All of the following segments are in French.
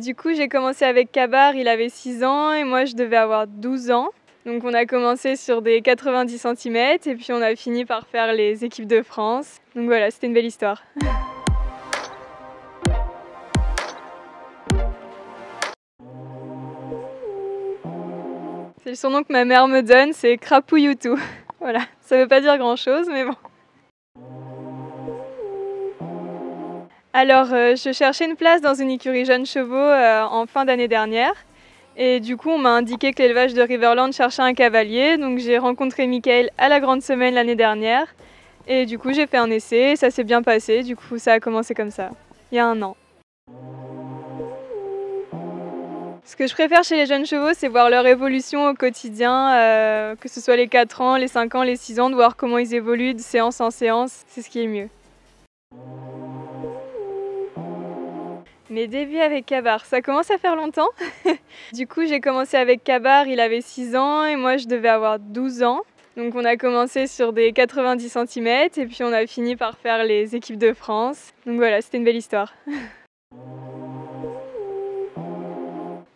Du coup, j'ai commencé avec Kabar, il avait 6 ans et moi je devais avoir 12 ans. Donc on a commencé sur des 90 centimètres et puis on a fini par faire les équipes de France. Donc voilà, c'était une belle histoire. C'est le surnom que ma mère me donne, c'est Krapouilloutou. Voilà, ça veut pas dire grand chose, mais bon. Alors, je cherchais une place dans une écurie jeunes chevaux en fin d'année dernière. Et du coup, on m'a indiqué que l'élevage de Riverland cherchait un cavalier. Donc, j'ai rencontré Mickaël à la Grande Semaine l'année dernière. Et du coup, j'ai fait un essai, ça s'est bien passé. Du coup, ça a commencé comme ça, il y a 1 an. Ce que je préfère chez les jeunes chevaux, c'est voir leur évolution au quotidien, que ce soit les 4 ans, les 5 ans, les 6 ans, de voir comment ils évoluent de séance en séance, c'est ce qui est mieux. Mes débuts avec Kabar, ça commence à faire longtemps. Du coup, j'ai commencé avec Kabar, il avait 6 ans et moi je devais avoir 12 ans. Donc on a commencé sur des 90 centimètres et puis on a fini par faire les équipes de France. Donc voilà, c'était une belle histoire.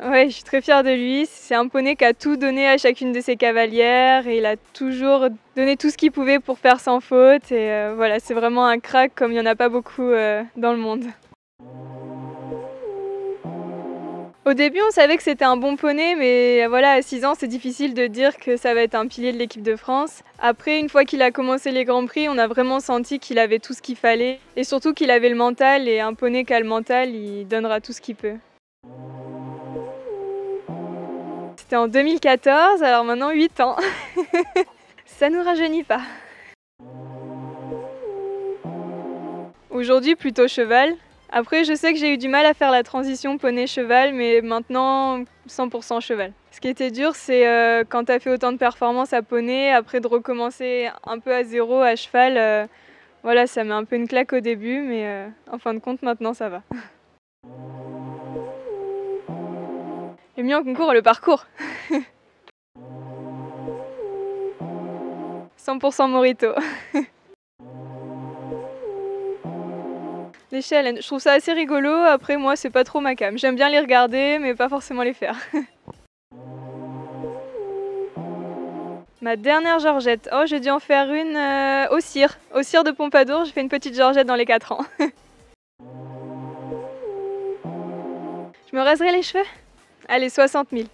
Ouais, je suis très fière de lui. C'est un poney qui a tout donné à chacune de ses cavalières et il a toujours donné tout ce qu'il pouvait pour faire sans faute. Et voilà, c'est vraiment un crack comme il n'y en a pas beaucoup dans le monde. Au début, on savait que c'était un bon poney, mais voilà, à 6 ans, c'est difficile de dire que ça va être un pilier de l'équipe de France. Après, une fois qu'il a commencé les Grands Prix, on a vraiment senti qu'il avait tout ce qu'il fallait. Et surtout qu'il avait le mental, et un poney qui a le mental, il donnera tout ce qu'il peut. C'était en 2014, alors maintenant 8 ans. Ça nous rajeunit pas. Aujourd'hui, plutôt cheval. Après, je sais que j'ai eu du mal à faire la transition poney-cheval, mais maintenant, 100% cheval. Ce qui était dur, c'est quand tu as fait autant de performances à poney, après de recommencer un peu à zéro à cheval. Voilà, ça met un peu une claque au début, mais en fin de compte, maintenant, ça va. Le mieux en concours, le parcours. 100% Morito. Les challenges, je trouve ça assez rigolo. Après, moi, c'est pas trop ma came. J'aime bien les regarder, mais pas forcément les faire. Ma dernière georgette, oh, j'ai dû en faire une au cire de Pompadour. J'ai fait une petite georgette dans les 4 ans. Je me raserai les cheveux? Allez, 60 000.